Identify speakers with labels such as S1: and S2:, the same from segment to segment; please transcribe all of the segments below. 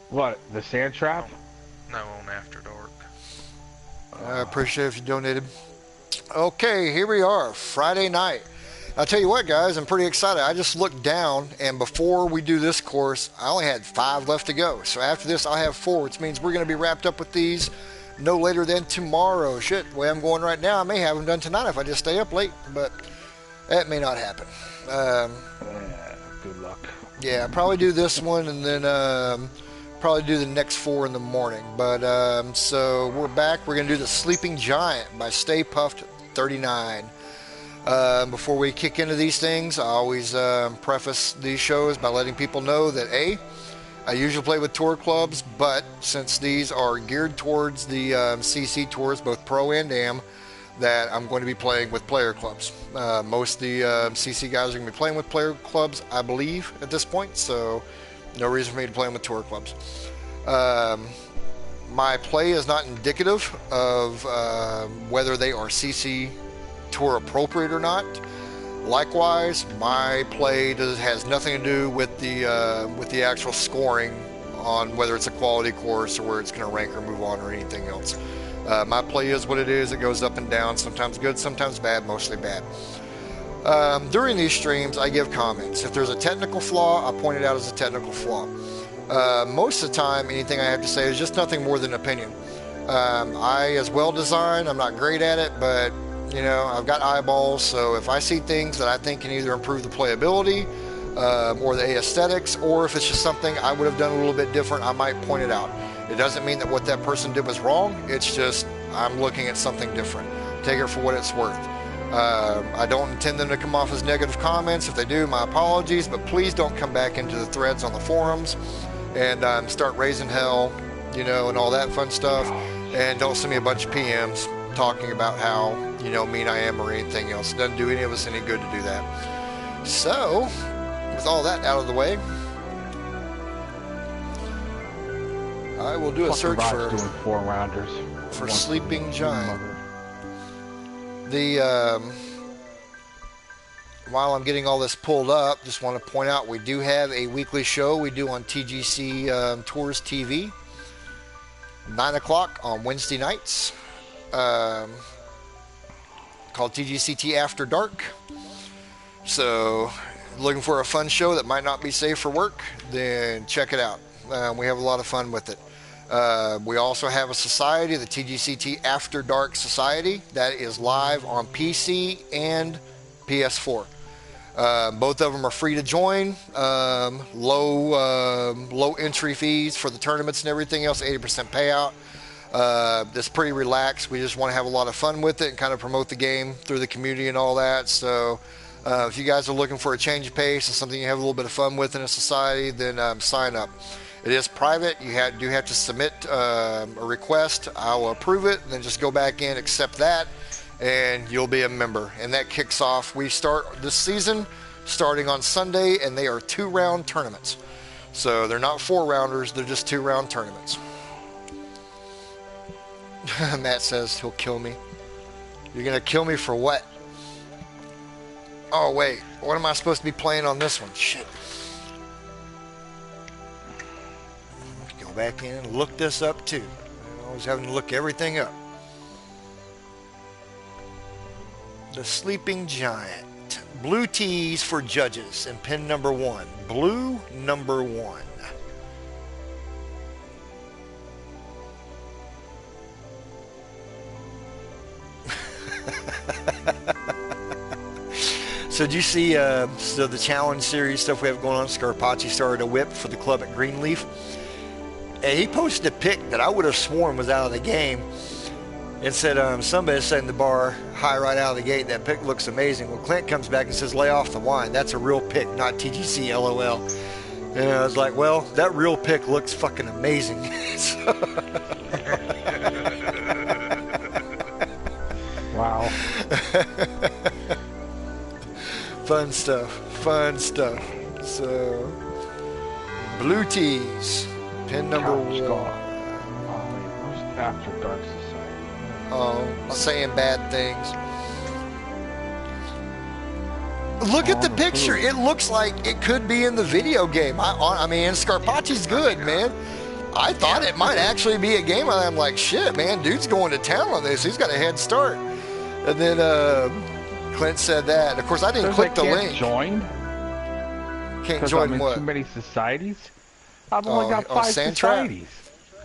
S1: What? The sand trap?
S2: No, on After Dark.
S3: I appreciate if you donated. Okay, here we are, Friday night. I'll tell you what, guys, I'm pretty excited. I just looked down, and before we do this course, I only had 5 left to go. So after this, I'll have 4, which means we're going to be wrapped up with these no later than tomorrow. Shit, the way I'm going right now, I may have them done tonight if I just stay up late, but that may not happen.
S1: Good luck.
S3: Yeah, I'll probably do this one, and then probably do the next 4 in the morning. But so we're back. We're going to do The Sleeping Giant by Stay Puft 39. Before we kick into these things, I always preface these shows by letting people know that A, I usually play with tour clubs, but since these are geared towards the CC tours, both pro and am, that I'm going to be playing with player clubs. Most of the CC guys are going to be playing with player clubs, I believe, at this point, so no reason for me to play them with tour clubs. My play is not indicative of whether they are CC tour appropriate or not. Likewise, my play has nothing to do with the actual scoring on whether it's a quality course or where it's going to rank or move on or anything else. My play is what it is. It goes up and down, sometimes good, sometimes bad, mostly bad. During these streams, I give comments. If there's a technical flaw, I point it out as a technical flaw. Most of the time, anything I have to say is just nothing more than opinion. I, as well designed, I'm not great at it, but you know, I've got eyeballs, so if I see things that I think can either improve the playability or the aesthetics, or if it's just something I would have done a little bit different, I might point it out. It doesn't mean that what that person did was wrong. It's just I'm looking at something different. Take it for what it's worth. I don't intend them to come off as negative comments. If they do, my apologies, but please don't come back into the threads on the forums and start raising hell, you know, and all that fun stuff. And don't send me a bunch of PMs talking about how, you know, mean I am or anything else. It doesn't do any of us any good to do that. So, with all that out of the way, I will do a search for
S1: doing 4-rounders
S3: for Sleeping Giant. The while I'm getting all this pulled up, just want to point out we do have a weekly show we do on TGC Tours TV, 9 o'clock on Wednesday nights. Called TGCT After Dark. So, looking for a fun show that might not be safe for work, then check it out. We have a lot of fun with it. We also have a society, the TGCT After Dark Society, that is live on PC and PS4. Both of them are free to join. Low entry fees for the tournaments and everything else, 80% payout. It's pretty relaxed. We just want to have a lot of fun with it and kind of promote the game through the community and all that. So if you guys are looking for a change of pace and something you have a little bit of fun with in a society, then sign up. It is private. You do have to submit a request. I'll approve it, and then just go back in, accept that, and you'll be a member. And that kicks off. We start this season starting on Sunday, and they are 2-round tournaments. So they're not 4-rounders. They're just 2-round tournaments. Matt says he'll kill me. You're going to kill me for what? Oh, wait. What am I supposed to be playing on this one? Shit. Go back in and look this up, too. I'm always having to look everything up. The Sleeping Giant. Blue tees for judges and pin number 1. Blue number 1. So did you see so the challenge series stuff we have going on? Scarpacci started a whip for the club at Greenleaf. And he posted a pic that I would have sworn was out of the game and said somebody said in the bar, hi, right out of the gate, that pic looks amazing. Well, Clint comes back and says, lay off the wine. That's a real pic, not TGC LOL. And I was like, well, that real pic looks fucking amazing.
S1: Wow.
S3: Fun stuff. So, blue tees, pin number 1.
S1: Where's After Dark Society?
S3: Oh, saying bad things. Look at the picture. It looks like it could be in the video game. I mean, Scarpacci's good, man. I thought
S2: Yeah.
S3: it might actually be a game. I'm like, shit, man, dude's going to town on this. He's got a head start. And then Clint said that. And of course, I didn't
S1: Says I
S3: click the
S1: can't
S3: link.
S1: join
S3: Can't
S1: because I'm
S3: join
S1: in too
S3: what?
S1: many societies. I've only
S3: Oh,
S1: got
S3: oh,
S1: five
S3: Sand Trap?
S1: societies.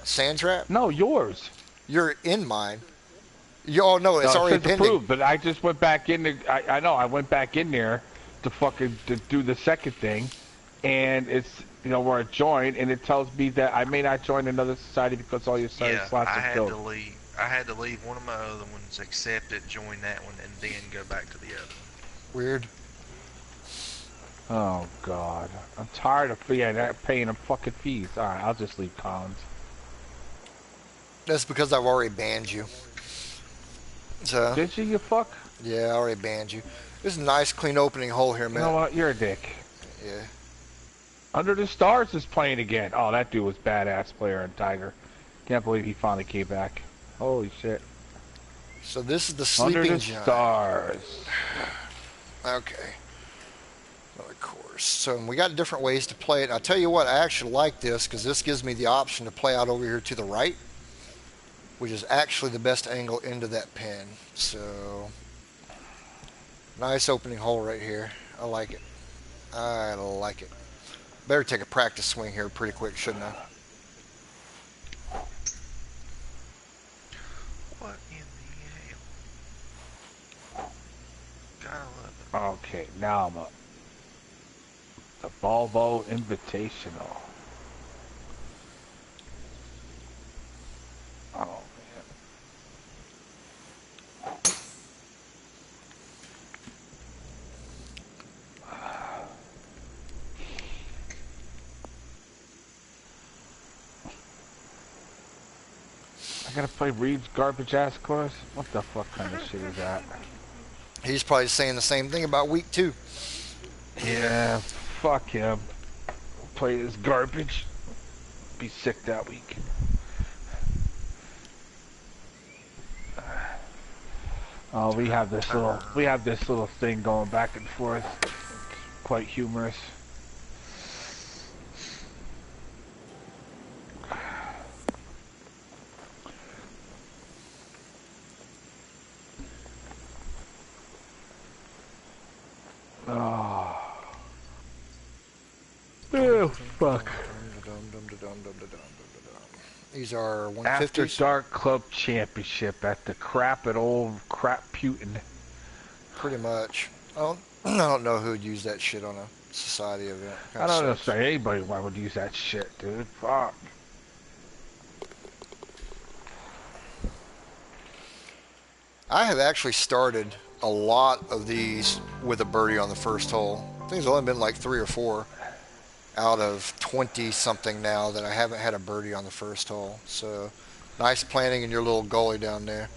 S3: Sand Trap?
S1: No, yours.
S3: You're in mine. Oh, no, it's
S1: No, it
S3: already
S1: says
S3: pending.
S1: approved, but I just went back in. I know I went back in there to fucking to do the second thing, and it's where I joined, and it tells me that I may not join another society because all your
S2: Yeah,
S1: slots
S2: I
S1: are
S2: had
S1: filled.
S2: to leave. I had to leave one of my other ones, accept it, join that one, and then go back to the other one.
S3: Weird.
S1: Oh God, I'm tired of paying them fucking fees. All right, I'll just leave Collins.
S3: That's because I've already banned you. So,
S1: Did you fuck?
S3: yeah, I already banned you. This is a nice, clean opening hole here,
S1: You know
S3: man.
S1: what? You're a dick.
S3: Yeah.
S1: Under the Stars is playing again. Oh, that dude was badass player in Tiger. Can't believe he finally came back. Holy shit.
S3: So this is the
S1: Under
S3: sleeping
S1: the
S3: giant.
S1: Stars.
S3: Okay. Another course. So we got different ways to play it. I'll tell you what, I actually like this because this gives me the option to play out over here to the right, which is actually the best angle into that pin. So nice opening hole right here. I like it. I like it. Better take a practice swing here pretty quick, shouldn't I?
S2: What in the hell? Gotta love it.
S1: Okay, now I'm up. The Volvo Invitational. Oh, man. I gotta play Reed's garbage ass course? What the fuck kind of shit is that?
S3: He's probably saying the same thing about week 2.
S1: Yeah, fuck him. Play this garbage. Be sick that week. Oh, we have this little thing going back and forth. Quite humorous. Oh. Oh, fuck.
S3: These are
S1: After
S3: 150s.
S1: Dark Club Championship at the crap at old crap Putin.
S3: Pretty much. I don't know who'd use that shit on a society event.
S1: I don't know say anybody why would use that shit, dude. Fuck.
S3: I have actually started a lot of these with a birdie on the first hole. I think it's only been like 3 or 4 out of 20 something now that I haven't had a birdie on the first hole. So nice planting in your little gully down there.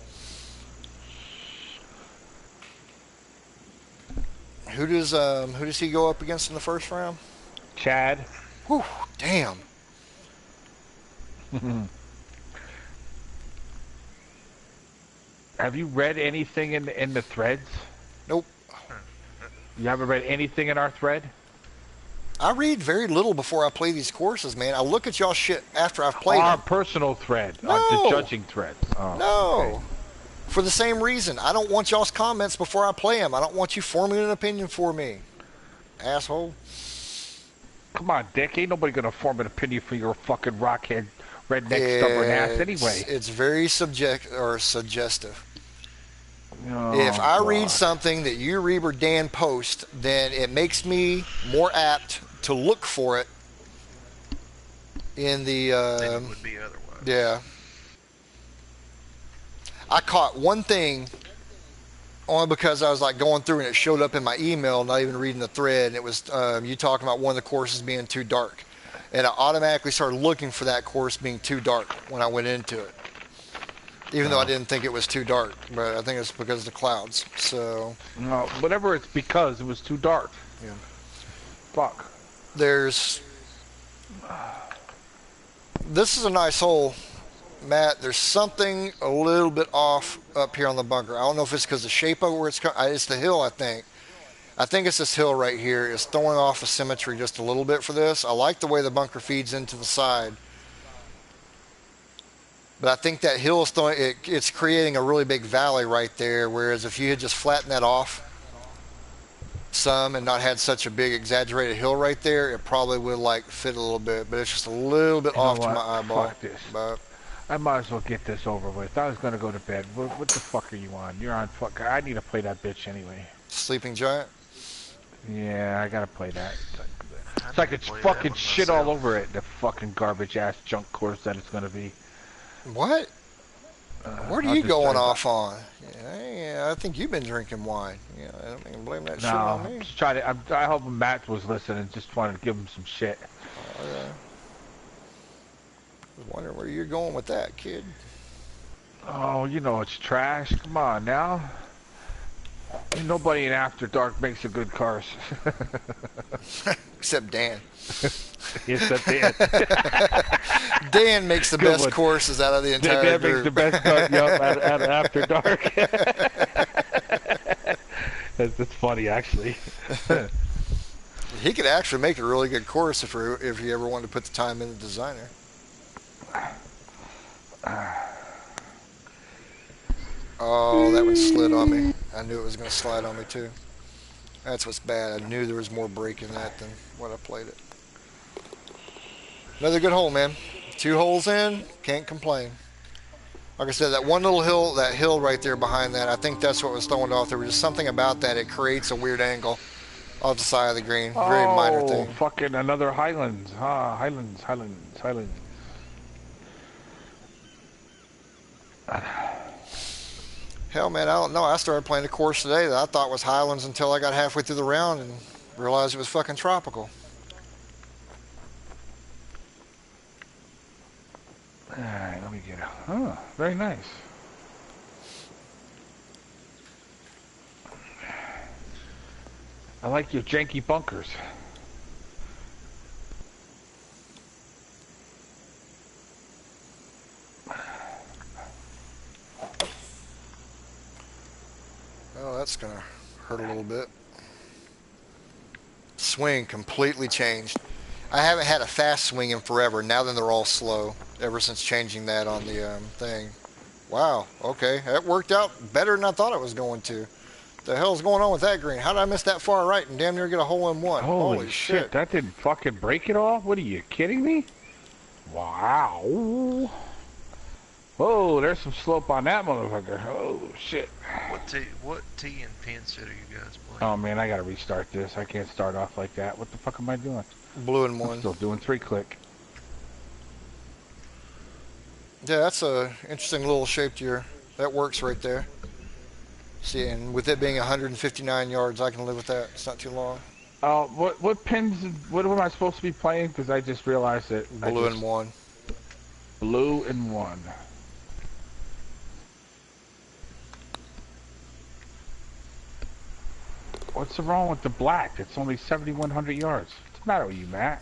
S3: Who does he go up against in the first round?
S1: Chad.
S3: Whew, damn.
S1: Have you read anything in the threads?
S3: Nope.
S1: You haven't read anything in our thread?
S3: I read very little before I play these courses, man. I look at y'all shit after I've played
S1: Our
S3: them.
S1: personal thread.
S3: No.
S1: The judging thread. Oh,
S3: No.
S1: okay.
S3: For the same reason. I don't want y'all's comments before I play them. I don't want you forming an opinion for me. Asshole.
S1: Come on, Dick. Ain't nobody gonna form an opinion for your fucking rockhead, redneck, stubborn ass anyway.
S3: It's very suggestive.
S1: Oh,
S3: If I read
S1: God.
S3: something that you, Reeb, or Dan post, then it makes me more apt to look for it in the...
S2: Than it would be otherwise.
S3: Yeah. I caught one thing only because I was like going through and it showed up in my email, not even reading the thread, and it was you talking about one of the courses being too dark. And I automatically started looking for that course being too dark when I went into it. Even though I didn't think it was too dark, but I think it's because of the clouds. So
S1: No, whatever it's because it was too dark.
S3: Yeah.
S1: Fuck.
S3: This is a nice hole, Matt. There's something a little bit off up here on the bunker. I don't know if it's because the shape of where it's the hill, I think. I think it's this hill right here. It's throwing off the symmetry just a little bit for this. I like the way the bunker feeds into the side. But I think that hill is it's creating a really big valley right there. Whereas if you had just flattened that off some and not had such a big exaggerated hill right there, it probably would like fit a little bit. But it's just a little bit
S1: You know
S3: off to my
S1: what?
S3: eyeball.
S1: Fuck this.
S3: But
S1: I might as well get this over with. I was gonna go to bed. What the fuck are you on? You're on fuck. I need to play that bitch anyway.
S3: Sleeping Giant.
S1: Yeah, I gotta play that.
S2: I
S1: It's like
S2: need to
S1: it's
S2: play that
S1: fucking
S2: one
S1: shit all
S2: myself.
S1: over it. The fucking garbage ass junk course that it's gonna be.
S3: What? What are
S1: I'll
S3: you
S1: just
S3: going
S1: try
S3: off on? Yeah, I think you've been drinking wine. Yeah, I don't think blame that shit on
S1: No,
S3: me.
S1: just try to. I hope Matt was listening. Just wanted to give him some shit.
S3: Okay. I was wondering where you're going with that, kid.
S1: Oh, you know it's trash. Come on now. Ain't nobody in After Dark makes a good cars.
S3: Except Dan.
S1: Yes, that did.
S3: Dan makes the
S1: Good
S3: best
S1: one.
S3: courses out of the entire
S1: That
S3: group.
S1: makes the best cut. Yup, at After Dark. That's funny, actually.
S3: He could actually make a really good course if he ever wanted to put the time in the designer. Oh, that one slid on me. I knew it was going to slide on me too. That's what's bad. I knew there was more break in that than when I played it. Another good hole, man. 2 holes in, can't complain. Like I said, that one little hill, that hill right there behind that, I think that's what was throwing it off. There was just something about that. It creates a weird angle off the side of the green. Very minor
S1: Oh,
S3: thing.
S1: fucking another Highlands. Ah, Highlands.
S3: Hell, man, I don't know. I started playing a course today that I thought was Highlands until I got halfway through the round and realized it was fucking tropical.
S1: Alright, let me get out. Oh, very nice. I like your janky bunkers.
S3: Oh, that's going to hurt a little bit. Swing completely changed. I haven't had a fast swing in forever. Now then they're all slow ever since changing that on the thing. Wow, okay. That worked out better than I thought it was going to. The hell's going on with that green? How did I miss that far right and damn near get a hole in one?
S1: Holy shit, that didn't fucking break it all? What are you kidding me? Wow. Whoa, there's some slope on that motherfucker. Oh shit.
S2: What tee and pin set are you guys playing?
S1: Oh man, I gotta restart this. I can't start off like that. What the fuck am I doing?
S3: Blue and
S1: I'm
S3: one.
S1: still doing 3-click.
S3: Yeah, that's a interesting little shape to your. That works right there. See, and with it being 159 yards, I can live with that. It's not too long.
S1: What pins? What am I supposed to be playing? Because I just realized that.
S3: Blue and one.
S1: Blue and one. What's wrong with the black? It's only 7,100 yards. What's the matter with you, Matt?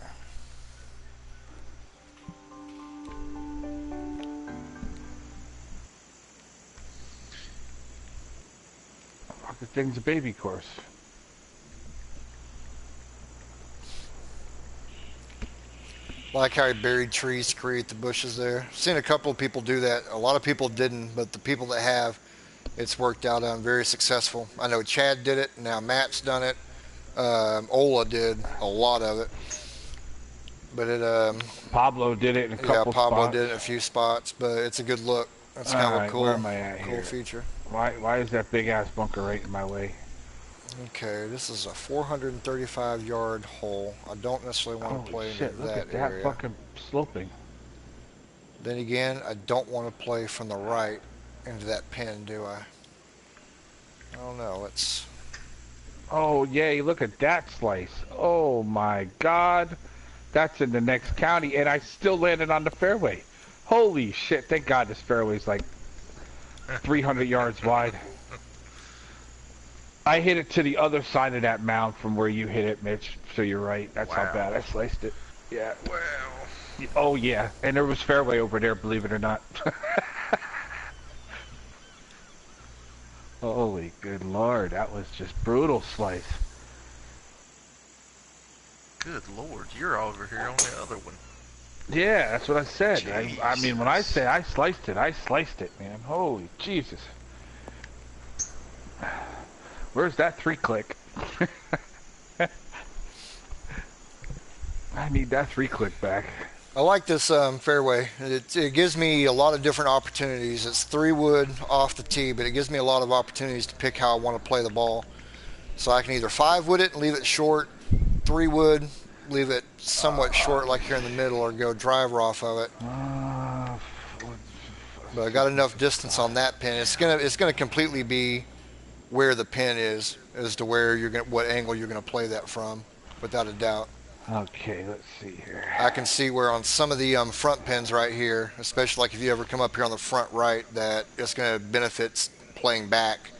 S1: The thing's a baby course.
S3: Like how he buried trees to create the bushes there. Seen a couple of people do that. A lot of people didn't, but the people that have, it's worked out very successful. I know Chad did it. Now Matt's done it. Ola did a lot of it. But
S1: Pablo did it in a couple spots.
S3: Yeah, Pablo did it in a few spots, but it's a good look. That's kind of a cool,
S1: where am I at
S3: cool
S1: here?
S3: feature.
S1: Why is that big ass bunker right in my way?
S3: Okay, this is a 435 yard hole. I don't necessarily want to play
S1: shit,
S3: into
S1: look
S3: that
S1: at that
S3: area.
S1: fucking sloping.
S3: Then again, I don't want to play from the right into that pin, do I? I don't know. Let's.
S1: Oh yay! Look at that slice. Oh my God, that's in the next county, and I still landed on the fairway. Holy shit! Thank God this fairway's like 300 yards wide. I hit it to the other side of that mound from where you hit it, Mitch. So you're right. That's how bad I sliced it. Yeah.
S2: Wow.
S1: Oh yeah, and there was fairway over there, believe it or not. Holy good Lord, that was just brutal slice.
S2: Good Lord, you're over here on the other one.
S1: Yeah, that's what I said. I mean, when I
S2: Jesus.
S1: say I sliced it, man. Holy Jesus. Where's that 3-click? I need that 3-click back.
S3: I like this fairway. It gives me a lot of different opportunities. It's 3 wood off the tee, but it gives me a lot of opportunities to pick how I want to play the ball. So I can either 5-wood it and leave it short, 3-wood, leave it somewhat short like here in the middle, or go driver off of it.
S1: Uh,
S3: But I got enough distance on that pin. It's gonna completely be where the pin is as to where you're gonna what angle you're gonna play that from, without a doubt.
S1: okay, let's see here.
S3: I can see where on some of the front pins right here, especially like if you ever come up here on the front right, that it's going to benefit playing back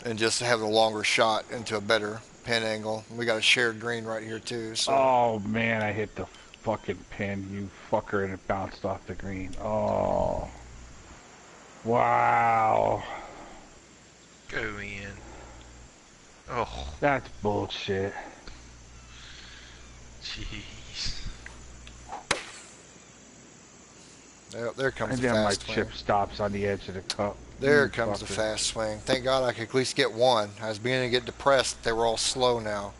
S3: and just have a longer shot into a better pin angle. We got a shared green right here too. So
S1: Oh man, I hit the fucking pin, you fucker, and it bounced off the green. Oh. Wow.
S2: Go in. Oh,
S1: That's bullshit.
S2: jeez.
S3: there comes
S1: And
S3: the
S1: then my
S3: fast swing.
S1: chip stops on the edge of the cup.
S3: There
S1: You
S3: comes the
S1: fucker.
S3: fast swing. Thank God I could at least get one. I was beginning to get depressed. They were all slow now.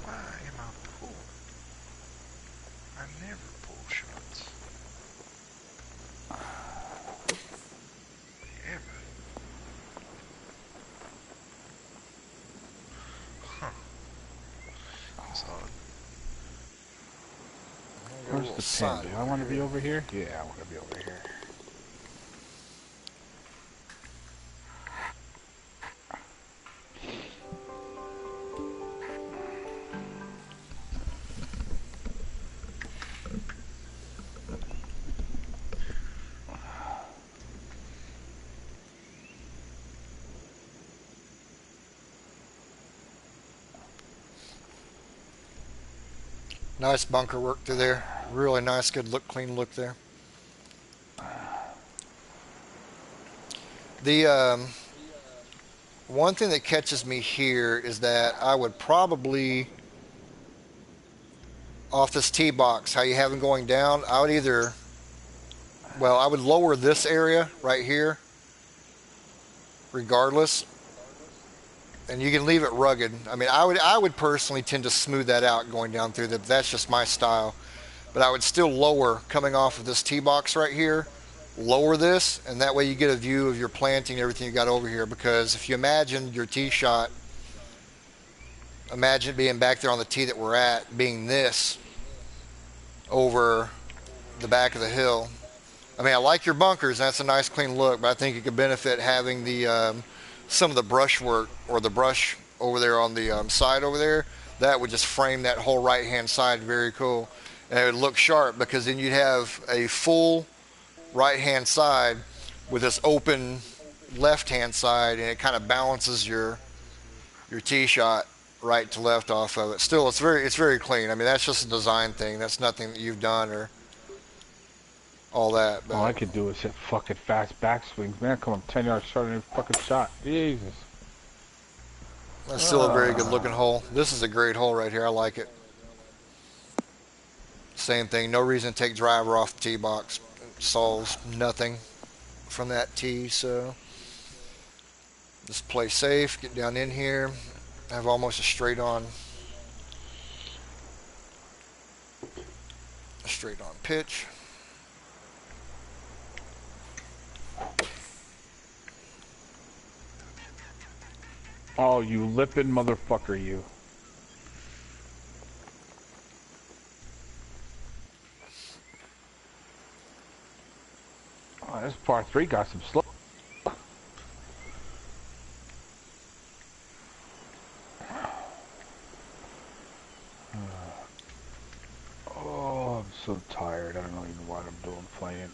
S2: Why am I pulling? I never pull shots. Ever. Huh. That's odd.
S3: Got a
S1: Where's
S3: little
S1: the pin?
S3: side
S1: Do I want to be over here? Yeah, I want to be over here.
S3: Nice bunker work through there. Really nice, good look, clean look there. The one thing that catches me here is that I would probably, off this tee box, how you have them going down, I would either, well, I would lower this area right here, regardless, and you can leave it rugged. I mean, I would personally tend to smooth that out going down through the. That's just my style. But I would still lower coming off of this tee box right here. Lower this, and that way you get a view of your planting and everything you got over here. Because if you imagine your tee shot, imagine being back there on the tee that we're at, being this over the back of the hill. I mean, I like your bunkers. That's a nice, clean look, but I think it could benefit having the some of the brush work or the brush over there on the side over there. That would just frame that whole right-hand side very cool, and it would look sharp because then you'd have a full right-hand side with this open left-hand side, and it kind of balances your tee shot right to left off of it. Still, it's very clean. I mean, that's just a design thing. That's nothing that you've done or all that.
S1: All I
S3: But
S1: could do is hit fucking fast backswings, man. Come on, 10 yards short of every fucking shot. Jesus.
S3: that's still a very good looking hole. This is a great hole right here. I like it. Same thing. No reason to take driver off the tee box. It solves nothing from that tee. So just play safe. Get down in here. Have almost a straight on pitch.
S1: Oh, you lippin' motherfucker, you. Oh, this par 3 got some slow. Oh, I'm so tired. I don't even know what I'm doing playing.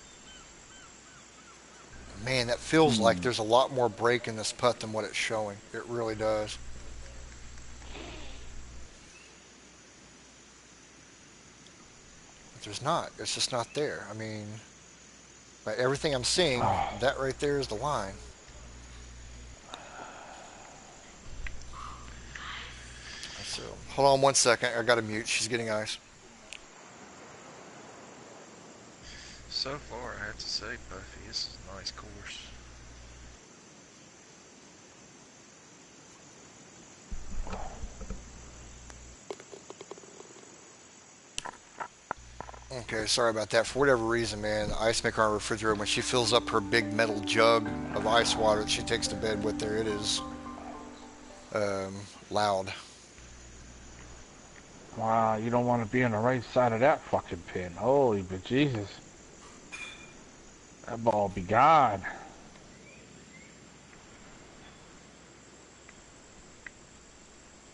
S3: Man, that feels like there's a lot more break in this putt than what it's showing. It really does. But there's not. It's just not there. I mean, by everything I'm seeing, that right there is the line. So, hold on 1 second. I got to mute. She's getting ice.
S2: So far, I have to say, Buffy, this is a nice course.
S3: Okay, sorry about that. For whatever reason, man, the ice maker on her refrigerator, when she fills up her big metal jug of ice water that she takes to bed with her, it is loud.
S1: Wow, you don't want to be on the right side of that fucking pin. Holy but Jesus. That ball be gone.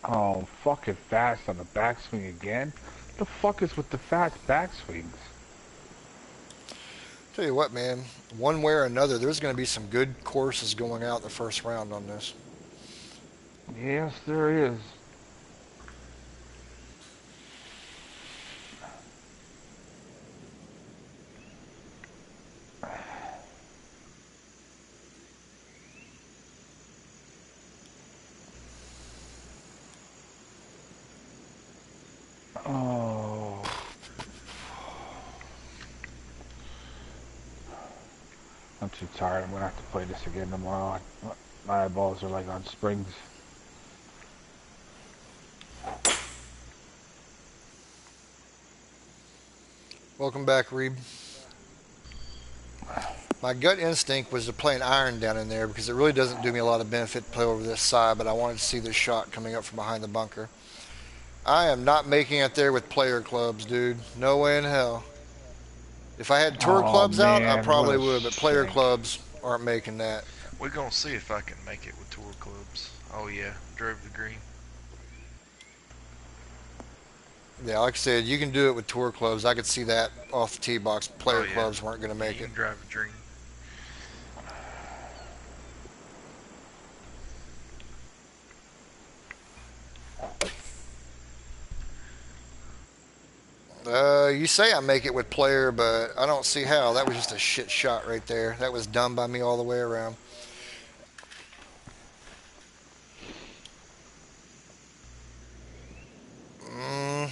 S1: Oh, fucking fast on the backswing again. The fuck is with the fast backswings?
S3: Tell you what, man, one way or another, there's going to be some good courses going out the first round on this.
S1: Yes, there is. Oh. I'm too tired. I'm gonna have to play this again tomorrow. My eyeballs are like on springs.
S3: Welcome back, Reeb. My gut instinct was to play an iron down in there because it really doesn't do me a lot of benefit to play over this side, but I wanted to see this shot coming up from behind the bunker. I am not making it there with player clubs, dude. No way in hell. If I had tour
S1: Oh
S3: clubs out, I
S1: man, what
S3: probably
S1: a
S3: would, but player
S1: shank.
S3: clubs aren't making that.
S2: We're gonna see if I can make it with tour clubs. Oh yeah, drove the green.
S3: Yeah, like I said, you can do it with tour clubs. I could see that off the tee box.
S2: Oh
S3: Player
S2: yeah,
S3: clubs weren't going to
S2: yeah,
S3: make
S2: you
S3: it.
S2: can drive a dream.
S3: You say I make it with player, but I don't see how. That was just a shit shot right there. That was done by me all the way around. Mm,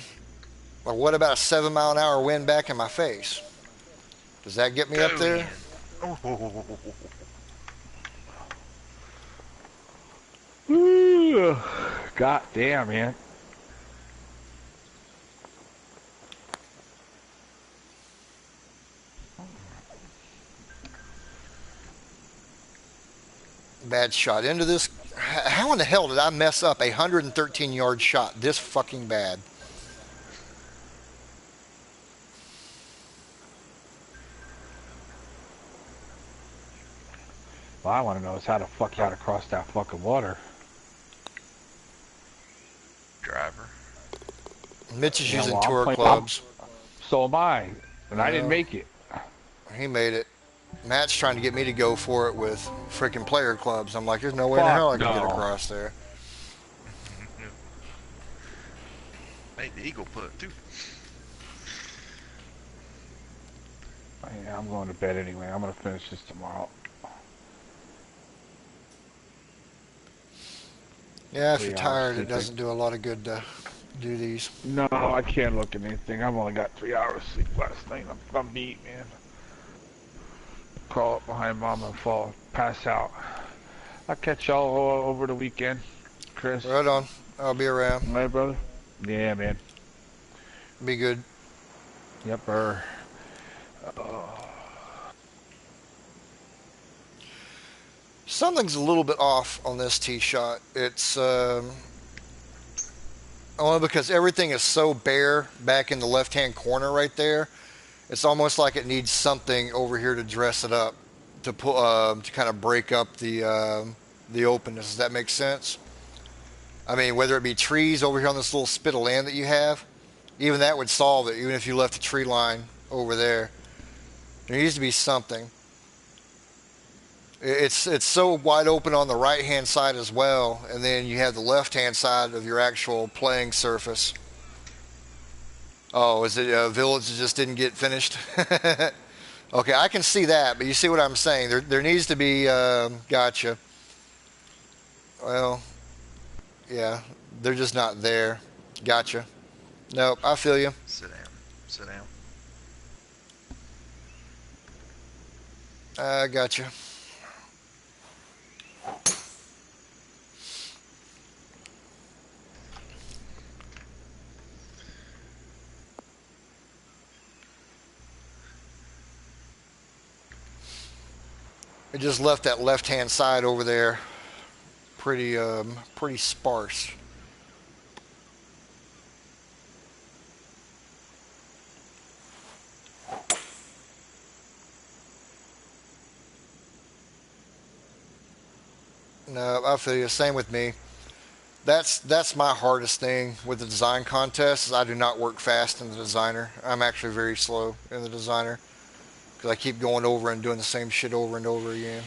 S3: well, what about a 7-mile-an-hour wind back in my face? Does that get me up
S2: Go
S3: there?
S2: in. Oh,
S1: Woo. God damn, man.
S3: Bad shot into this. How in the hell did I mess up a 113-yard shot this fucking bad?
S1: Well, I want to know is how the fuck you got across that fucking water.
S2: driver.
S3: Mitch is
S1: Yeah,
S3: using
S1: well, I'm
S3: tour
S1: playing.
S3: clubs.
S1: So am I, and I didn't
S3: Well,
S1: make it.
S3: he made it. Matt's trying to get me to go for it with freaking player clubs. I'm like, there's no way in
S1: Fuck
S3: hell I can get
S1: no.
S3: across there.
S2: Made the eagle putt too.
S1: Yeah, I'm going to bed anyway. I'm gonna finish this tomorrow.
S3: Yeah, if you're
S1: 3 hours
S3: tired, it
S1: sleeping.
S3: doesn't do a lot of good to do these.
S1: No, I can't look at anything. I've only got 3 hours sleep last night. I'm beat, man. Crawl up behind mama and fall, pass out. I'll catch y'all over the weekend, Chris.
S3: Right on. I'll be around.
S1: All right, brother? Yeah, man.
S3: Be good.
S1: Yep,
S3: Something's a little bit off on this tee shot. It's only because everything is so bare back in the left-hand corner right there. It's almost like it needs something over here to dress it up, to pull, to kind of break up the openness. Does that make sense? I mean, whether it be trees over here on this little spit of land that you have, even that would solve it. Even if you left the tree line over there, there needs to be something. It's so wide open on the right hand side as well, and then you have the left hand side of your actual playing surface. Oh, is it a village that just didn't get finished? Okay, I can see that, but you see what I'm saying? There needs to be. Gotcha. Well, Yeah, they're just not there. Gotcha. Nope, I feel you.
S2: Sit down. Sit down.
S3: I gotcha. It just left that left-hand side over there pretty sparse. No, I feel you. Same with me. That's my hardest thing with the design contest is I do not work fast in the designer. I'm actually very slow in the designer because I keep going over and doing the same shit over and over again.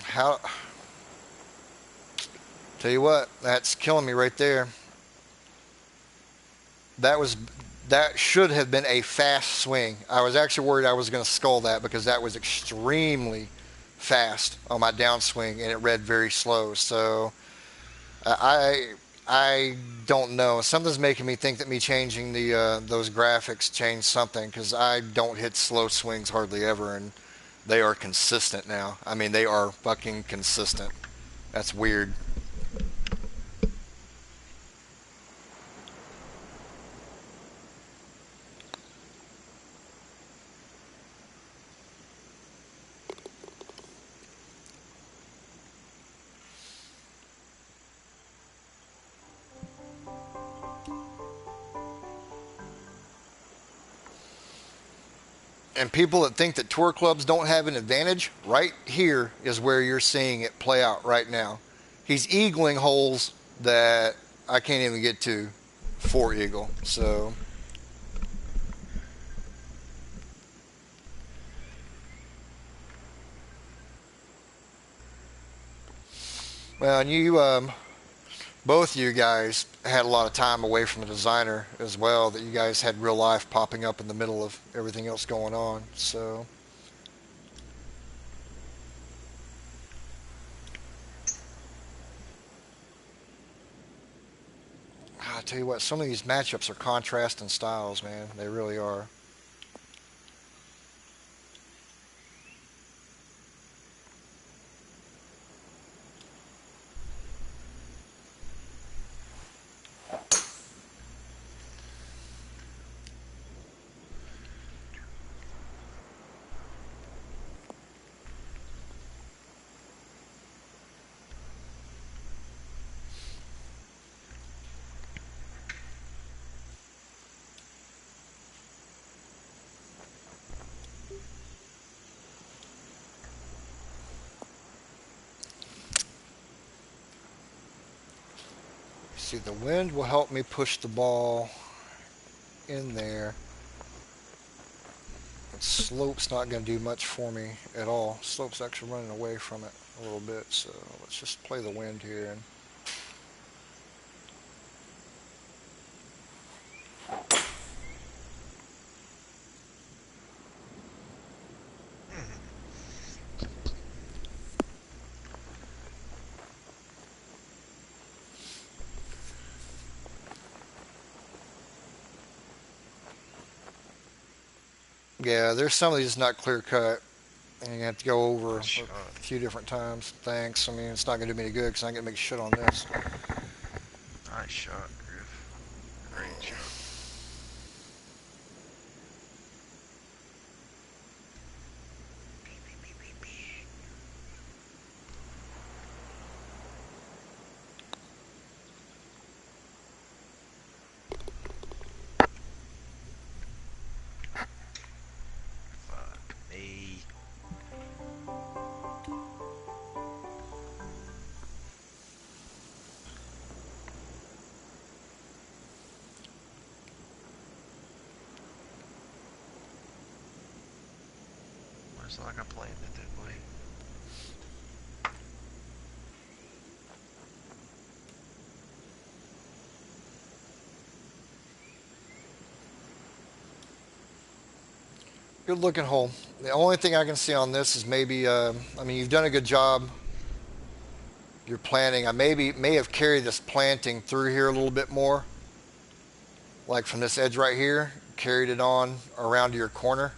S3: How? Tell you what, that's killing me right there. That was that should have been a fast swing. I was actually worried I was going to skull that because that was extremely fast on my downswing and it read very slow. So I don't know. Something's making me think that me changing the those graphics changed something because I don't hit slow swings hardly ever and they are consistent now. I mean they are fucking consistent. That's weird. And people that think that tour clubs don't have an advantage, right here is where you're seeing it play out right now. He's eagling holes that I can't even get to for eagle. So, well, and you, both you guys had a lot of time away from the designer as well. That you guys had real life popping up in the middle of everything else going on. So, I tell you what, some of these matchups are contrasting styles, man. They really are. See, the wind will help me push the ball in there. But slope's not going to do much for me at all. Slope's actually running away from it a little bit, so let's just play the wind here. And yeah, there's some of these not clear cut, and you have to go over
S2: Nice shot.
S3: a few different times. Thanks. I mean, it's not going to do me any good because I'm going to make shit on this.
S2: Nice shot, Griff. Great shot. Fuck me. It's like I planned it that way.
S3: Good looking hole. The only thing I can see on this is maybe, I mean, you've done a good job. You're planting. I may have carried this planting through here a little bit more, like from this edge right here, carried it on around to your corner,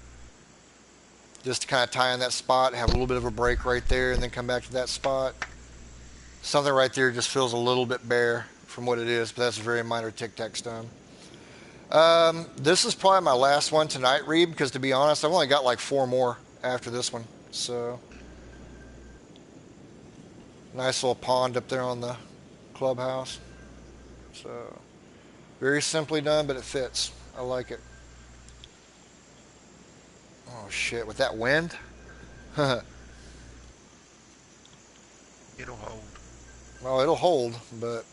S3: just to kind of tie in that spot, have a little bit of a break right there, and then come back to that spot. Something right there just feels a little bit bare from what it is, but that's a very minor tic-tac stone. This is probably my last one tonight, Reed, because to be honest, I've only got like 4 more after this one. So, nice little pond up there on the clubhouse. So, very simply done, but it fits. I like it. Oh shit, with that wind? Oh,
S2: It'll hold.
S3: it'll hold, but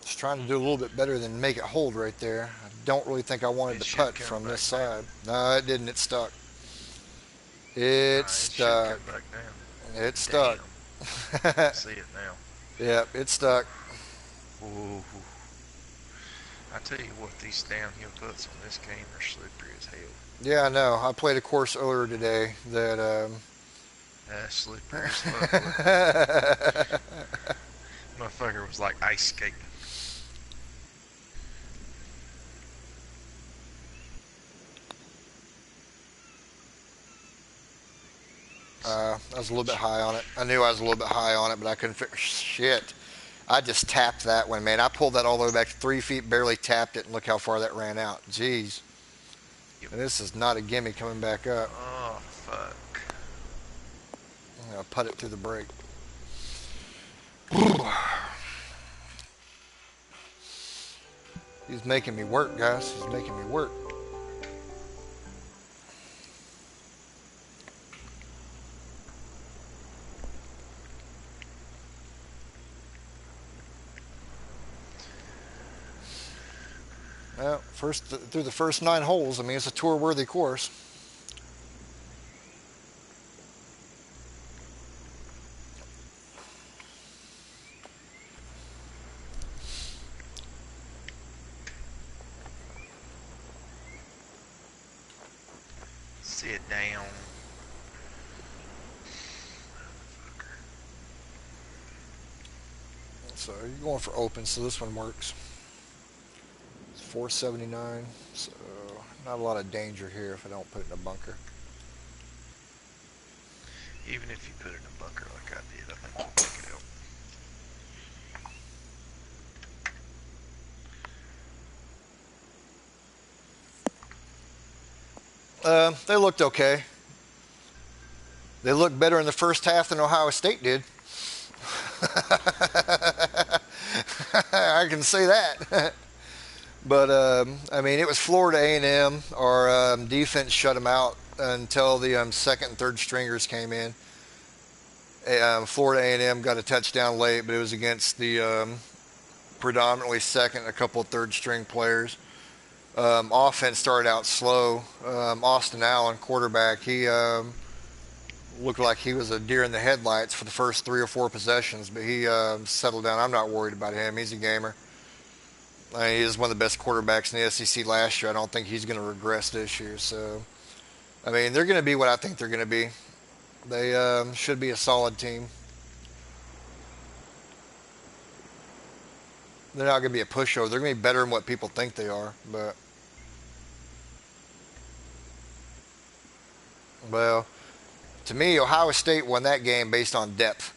S3: just trying to do a little bit better than make it hold right there. I don't really think I wanted
S2: It
S3: to
S2: should
S3: putt
S2: come
S3: from
S2: back
S3: this
S2: down.
S3: side. No, it didn't. It stuck.
S2: Nah,
S3: It
S2: it should
S3: stuck.
S2: come back down.
S3: It stuck.
S2: Damn. See it now.
S3: Yep, it stuck.
S2: Ooh. I tell you what, these downhill putts on this game are slippery as hell.
S3: Yeah, I know. I played a course earlier today that
S2: Slippery as fuck. Motherfucker was like ice skating.
S3: I was a little bit high on it. I knew I was a little bit high on it, but I couldn't figure. Shit. I just tapped that one, man. I pulled that all the way back to 3 feet, barely tapped it, and look how far that ran out. Jeez.
S2: Yep.
S3: And this is not a gimme coming back up.
S2: Oh, fuck.
S3: I'm going to put it through the break. He's making me work, guys. He's making me work. Well, through the first 9 holes, I mean, it's a tour-worthy course.
S2: Sit down.
S3: So you're going for open, so this one works. It's 479, so not a lot of danger here if I don't put it in a bunker.
S2: Even if you put it in a bunker like I did, I think you'll pick it out.
S3: They looked okay. They looked better in the first half than Ohio State did. I can say that. But I mean, it was Florida A&M. Our defense shut them out until the second and third stringers came in. Florida A&M got a touchdown late, but it was against the predominantly second and a couple of third string players. Offense started out slow. Austin Allen, quarterback, he looked like he was a deer in the headlights for the first 3 or 4 possessions, but he settled down. I'm not worried about him. He's a gamer. I mean, he was one of the best quarterbacks in the SEC last year. I don't think he's going to regress this year. So, I mean, they're going to be what I think they're going to be. They should be a solid team. They're not going to be a pushover. They're going to be better than what people think they are. But, well, to me, Ohio State won that game based on depth.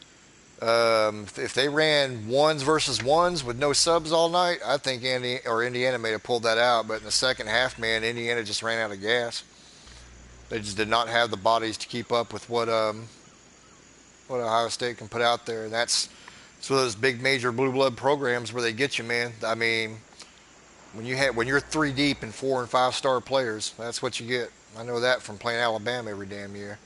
S3: If they ran ones versus ones with no subs all night, I think Indiana may have pulled that out. But in the second half, man, Indiana just ran out of gas. They just did not have the bodies to keep up with what Ohio State can put out there. And that's one of those big major blue blood programs where they get you, man. I mean, when you're 3 deep in 4 and 5 star players, that's what you get. I know that from playing Alabama every damn year.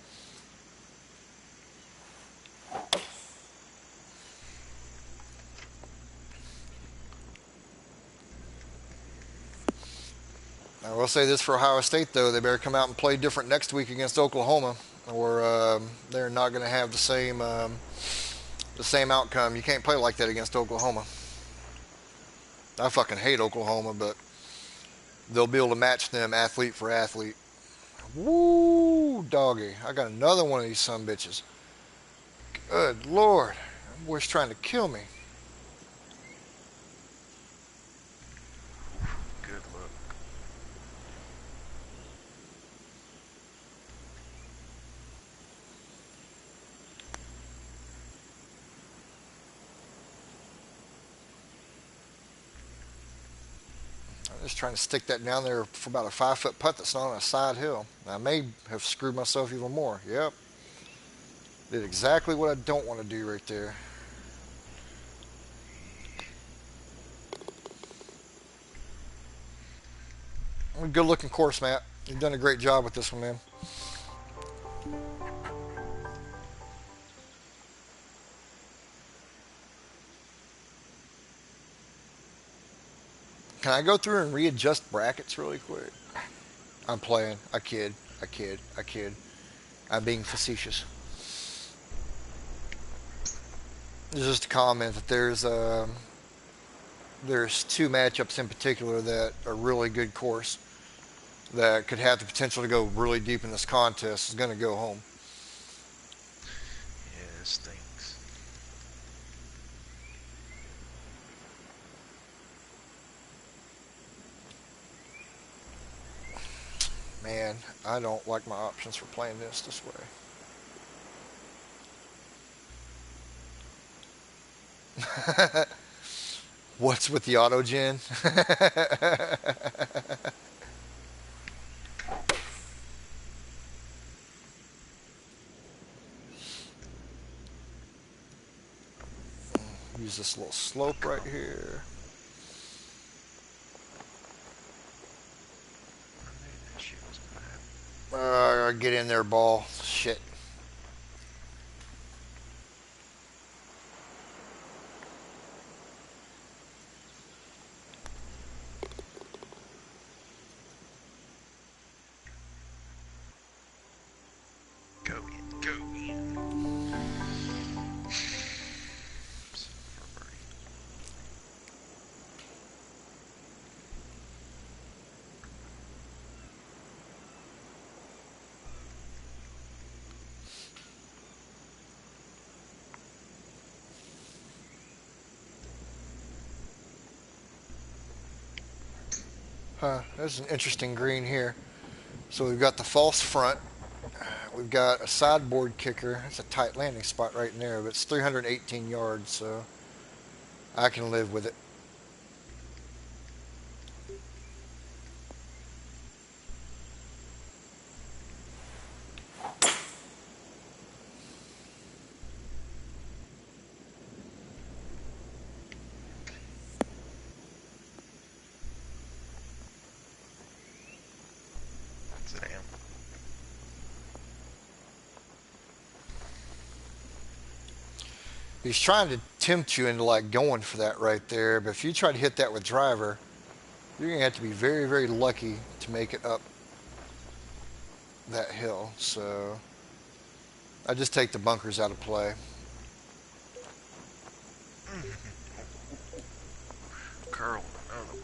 S3: I will say this for Ohio State, though. They better come out and play different next week against Oklahoma, or they're not going to have the same outcome. You can't play like that against Oklahoma. I fucking hate Oklahoma, but they'll be able to match them athlete for athlete. Woo, doggy. I got another one of these son bitches. Good Lord. That boy's trying to kill me.
S2: Good luck.
S3: I'm just trying to stick that down there for about a 5-foot putt that's not on a side hill. I may have screwed myself even more. Yep. Did exactly what I don't want to do right there. Good looking course, Matt. You've done a great job with this one, man. Can I go through and readjust brackets really quick? I'm playing. I kid. I kid. I kid. I'm being facetious. There's just a comment that there's two matchups in particular that are really good course that could have the potential to go really deep in this contest. Is going to go home.
S2: Yeah, it stinks.
S3: Man, I don't like my options for playing this way. What's with the auto gen? Use this little slope right here.
S2: I knew that shit was gonna happen.
S3: Get in there, ball. Shit.
S2: Go in, go in. For birdie.
S3: Huh, there's an interesting green here. So we've got the false front. We've got a sideboard kicker. It's a tight landing spot right in there, but it's 318 yards, so I can live with it.
S2: Damn.
S3: He's trying to tempt you into like going for that right there, but if you try to hit that with driver, you're gonna have to be very, very lucky to make it up that hill. So I just take the bunkers out of play.
S2: Curl, another one.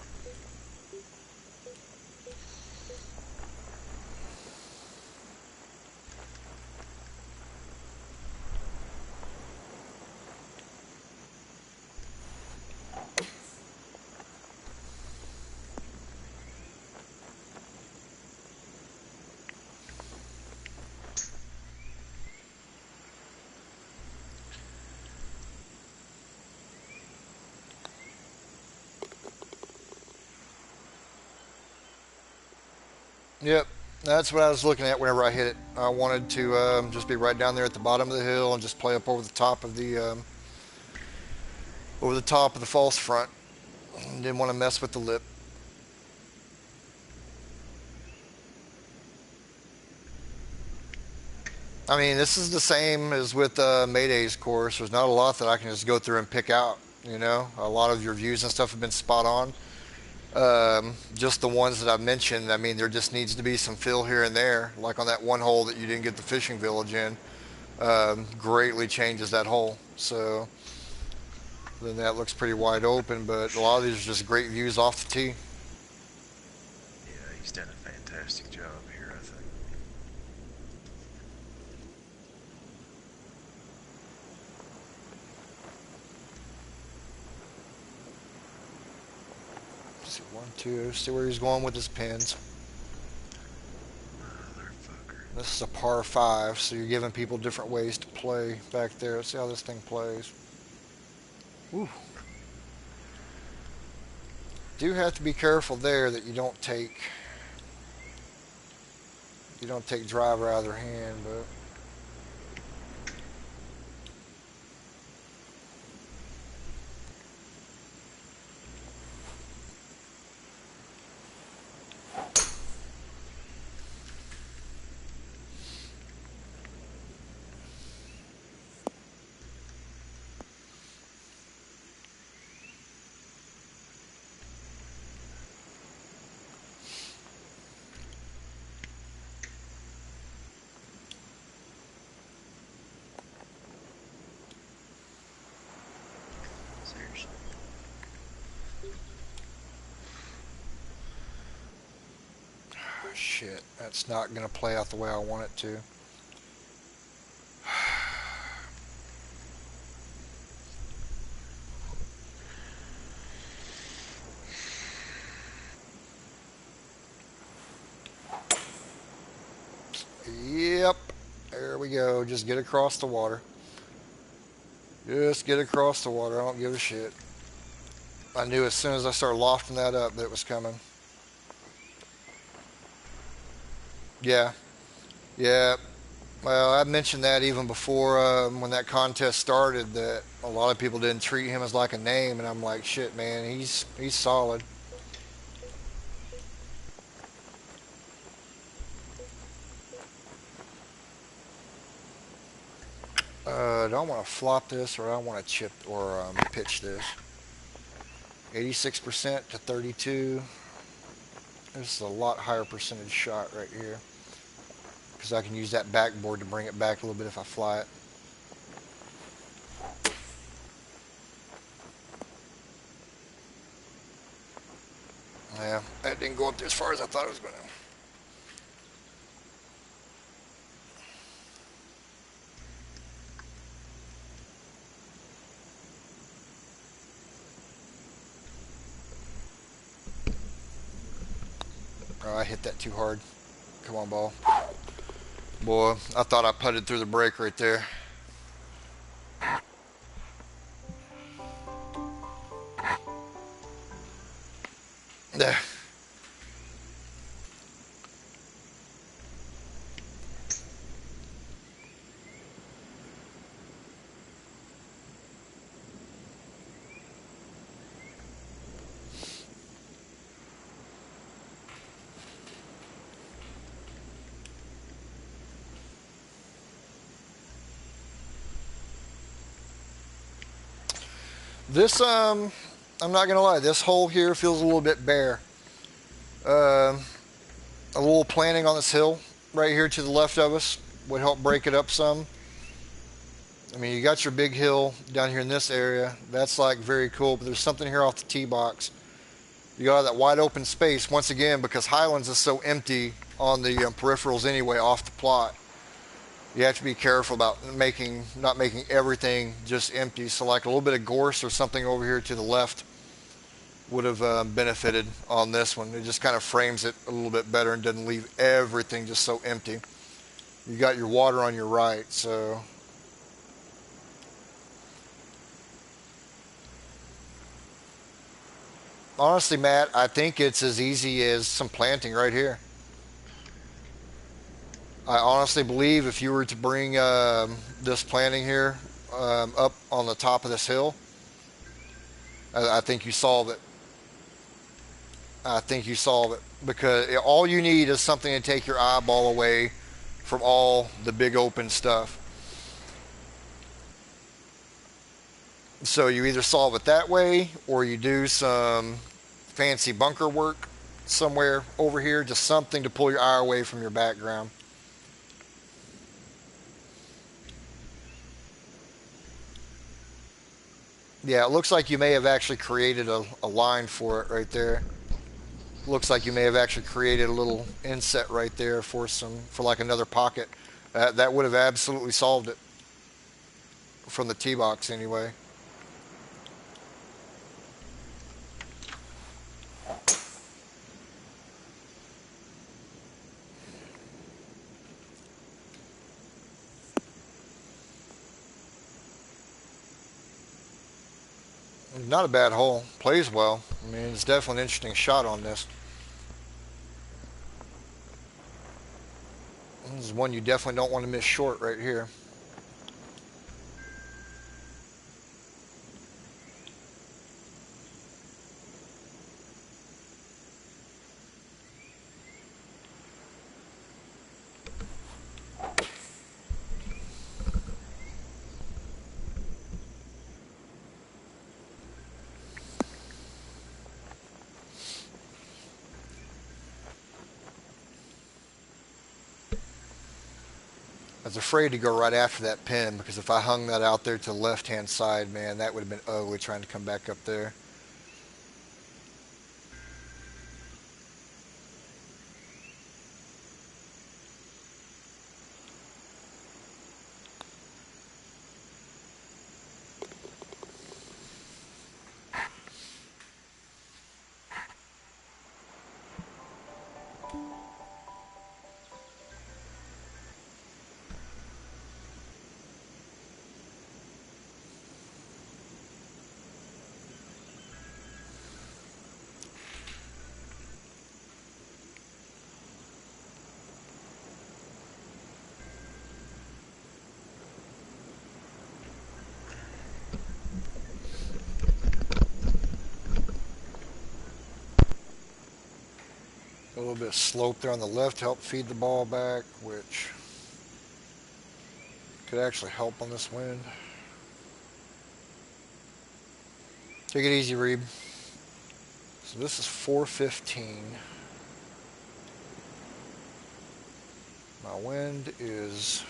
S3: Yep, that's what I was looking at whenever I hit it. I wanted to just be right down there at the bottom of the hill and just play up over the top of the false front. Didn't want to mess with the lip. I mean, this is the same as with Mayday's course. There's not a lot that I can just go through and pick out. You know, a lot of your views and stuff have been spot on. Just the ones that I've mentioned. I mean, there just needs to be some fill here and there, like on that one hole that you didn't get the fishing village in. Greatly changes that hole. So then that looks pretty wide open, but a lot of these are just great views off the tee.
S2: Yeah, he's done a fantastic job here, I think.
S3: Let's see, 1, 2. See where he's going with his pins.
S2: Motherfucker.
S3: This is a par 5, so you're giving people different ways to play back there. Let's see how this thing plays. Ooh. Do have to be careful there that you don't take driver out of their hand, but
S2: Seriously.
S3: shit, that's not going to play out the way I want it to. Yep, there we go. Just get across the water. Just get across the water. I don't give a shit. I knew as soon as I started lofting that up that it was coming. Yeah, yeah. Well, I mentioned that even before when that contest started, that a lot of people didn't treat him as like a name, and I'm like, shit, man, he's solid. Do I want to flop this or do I want to chip or pitch this? 86% to 32. This is a lot higher percentage shot right here because I can use that backboard to bring it back a little bit if I fly it. Yeah, that didn't go up there as far as I thought it was going to. Oh, I hit that too hard. Come on, ball. Boy, I thought I putted through the break right there. There. This, I'm not gonna lie, this hole here feels a little bit bare. A little planting on this hill right here to the left of us would help break it up some. I mean, you got your big hill down here in this area. That's like very cool, but there's something here off the tee box. You got that wide open space once again because Highlands is so empty on the peripherals anyway off the plot. You have to be careful about not making everything just empty. So like a little bit of gorse or something over here to the left would have benefited on this one. It just kind of frames it a little bit better and doesn't leave everything just so empty. You got your water on your right, so honestly, Matt, I think it's as easy as some planting right here. I honestly believe if you were to bring this planting here up on the top of this hill, I think you solve it. I think you solve it because all you need is something to take your eyeball away from all the big open stuff. So you either solve it that way or you do some fancy bunker work somewhere over here, just something to pull your eye away from your background. Yeah, it looks like you may have actually created a line for it right there. Looks like you may have actually created a little inset right there for like another pocket. That would have absolutely solved it from the tee box anyway. Not a bad hole. Plays well. I mean, it's definitely an interesting shot on this. This is one you definitely don't want to miss short right here. I was afraid to go right after that pin because if I hung that out there to the left-hand side, man, that would have been ugly trying to come back up there. A little bit of slope there on the left to help feed the ball back, which could actually help on this wind. Take it easy, Reeb. So this is 415. My wind is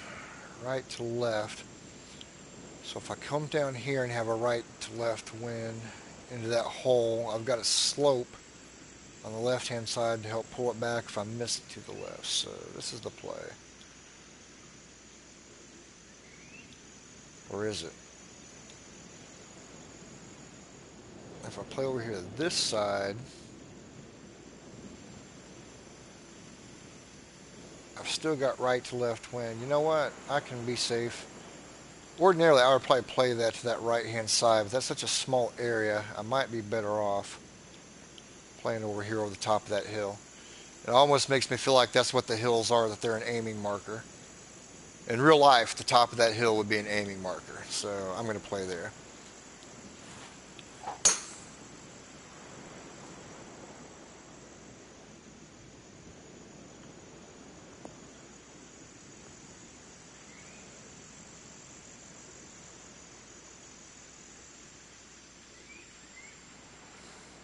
S3: right to left. So if I come down here and have a right to left wind into that hole, I've got a slope on the left hand side to help pull it back if I miss it to the left. So this is the play. Or is it? If I play over here to this side, I've still got right to left wind. You know what? I can be safe. Ordinarily, I would probably play that to that right-hand side, but that's such a small area, I might be better off playing over here over the top of that hill. It almost makes me feel like that's what the hills are, that they're an aiming marker. In real life, the top of that hill would be an aiming marker, so I'm going to play there.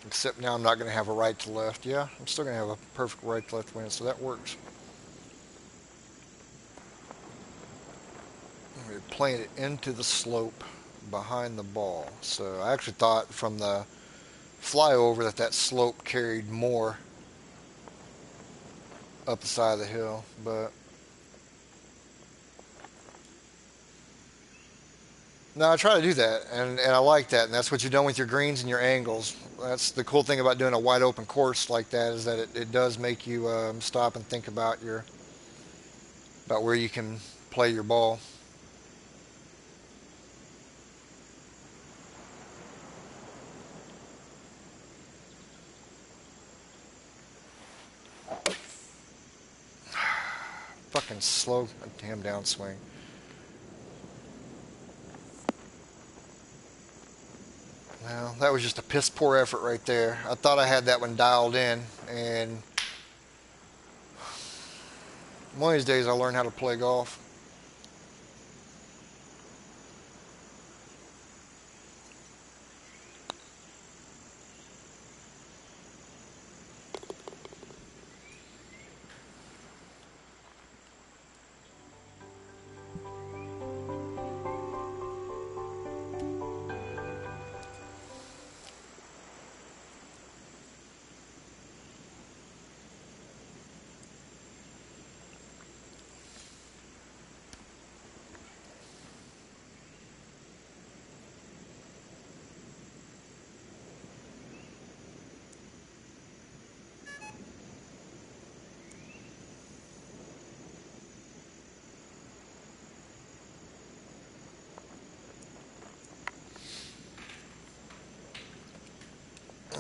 S3: Except now I'm not going to have a right to left. Yeah, I'm still going to have a perfect right to left wind, so that works. We're playing it into the slope behind the ball. So I actually thought from the flyover that slope carried more up the side of the hill, but no, I try to do that, and I like that, and that's what you're doing with your greens and your angles. That's the cool thing about doing a wide open course like that, is that it does make you stop and think about about where you can play your ball. Fucking slow damn downswing. Well, that was just a piss poor effort right there. I thought I had that one dialed in, and one of these days I'll learn how to play golf.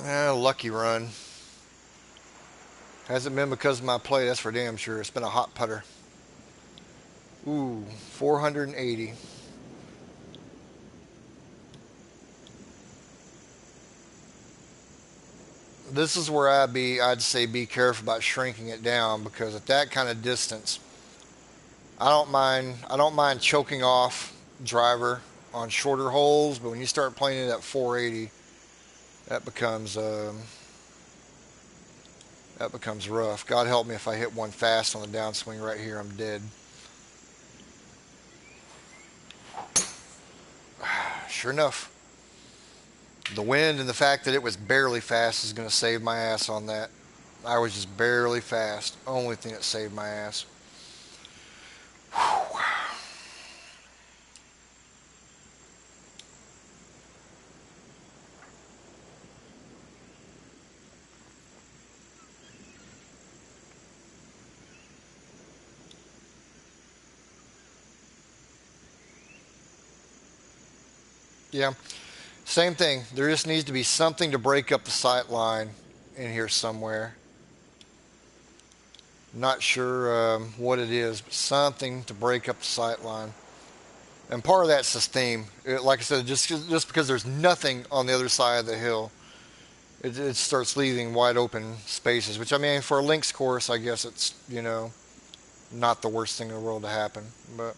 S3: Lucky run. Hasn't been because of my play, that's for damn sure. It's been a hot putter. Ooh, 480. This is where I'd say be careful about shrinking it down, because at that kind of distance, I don't mind choking off driver on shorter holes, but when you start playing it at 480, that becomes that becomes rough. God help me if I hit one fast on the downswing right here, I'm dead. Sure enough, the wind and the fact that it was barely fast is going to save my ass on that. I was just barely fast. Only thing that saved my ass. Whew. Yeah, same thing. There just needs to be something to break up the sight line in here somewhere. Not sure what it is, but something to break up the sight line. And part of that's the theme. Like I said, just because there's nothing on the other side of the hill, it starts leaving wide open spaces. Which, I mean, for a links course, I guess it's not the worst thing in the world to happen. But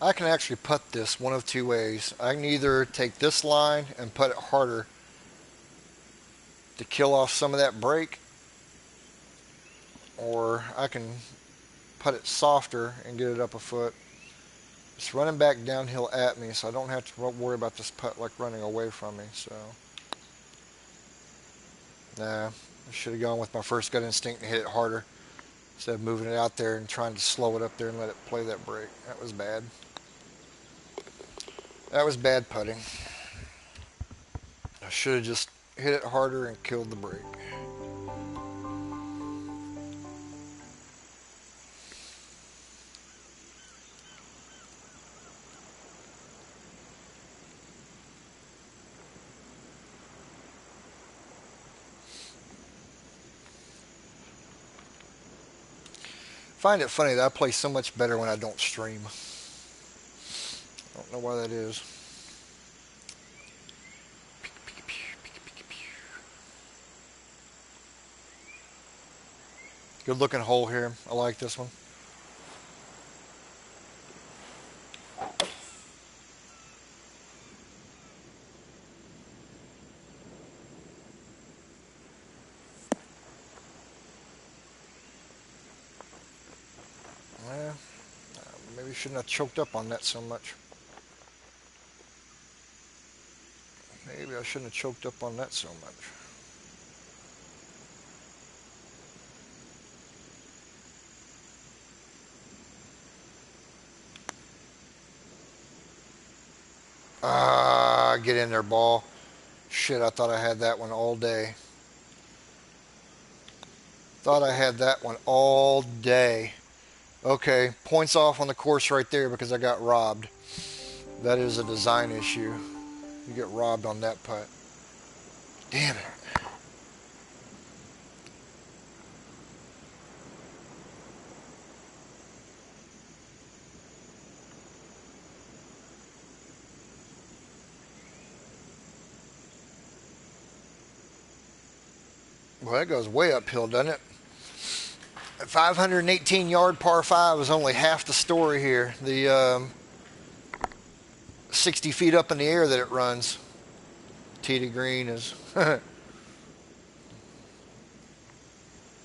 S3: I can actually putt this one of two ways. I can either take this line and putt it harder to kill off some of that break, or I can putt it softer and get it up a foot. It's running back downhill at me, so I don't have to worry about this putt like running away from me. So, nah, I should have gone with my first gut instinct and hit it harder instead of moving it out there and trying to slow it up there and let it play that break. That was bad. That was bad putting. I should have just hit it harder and killed the break. Find it funny that I play so much better when I don't stream. I don't know why that is. Good looking hole here. I like this one. Yeah, maybe shouldn't have choked up on that so much. Maybe I shouldn't have choked up on that so much. Ah, get in there, ball. Shit, I thought I had that one all day. Thought I had that one all day. Okay, points off on the course right there because I got robbed. That is a design issue. You get robbed on that putt. Damn it. Well, that goes way uphill, doesn't it? A 518-yard par 5 is only half the story here. The 60 feet up in the air that it runs. Tee to green is...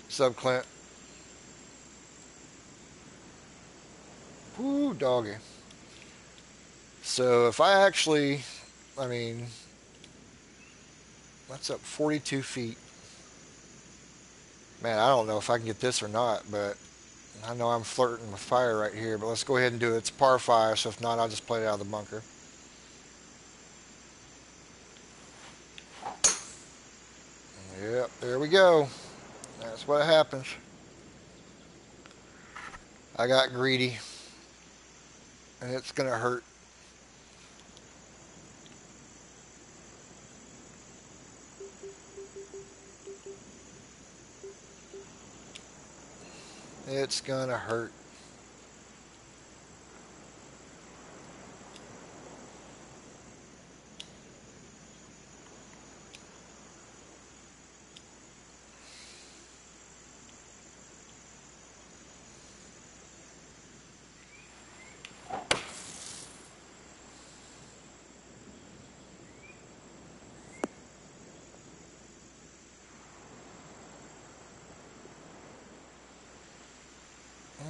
S3: Sub Clint. Woo, doggy. So if I actually, I mean, that's up 42 feet. Man, I don't know if I can get this or not, but I know I'm flirting with fire right here. But let's go ahead and do it. It's par 5, so if not, I'll just play it out of the bunker. Yep, there we go. That's what happens. I got greedy, and it's going to hurt. It's going to hurt.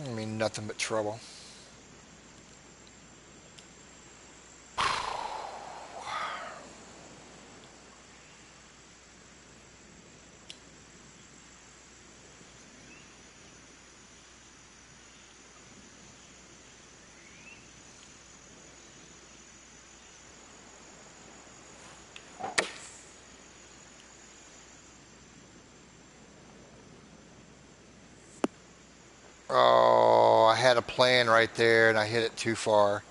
S3: I mean, nothing but trouble. Oh, I had a plan right there, and I hit it too far.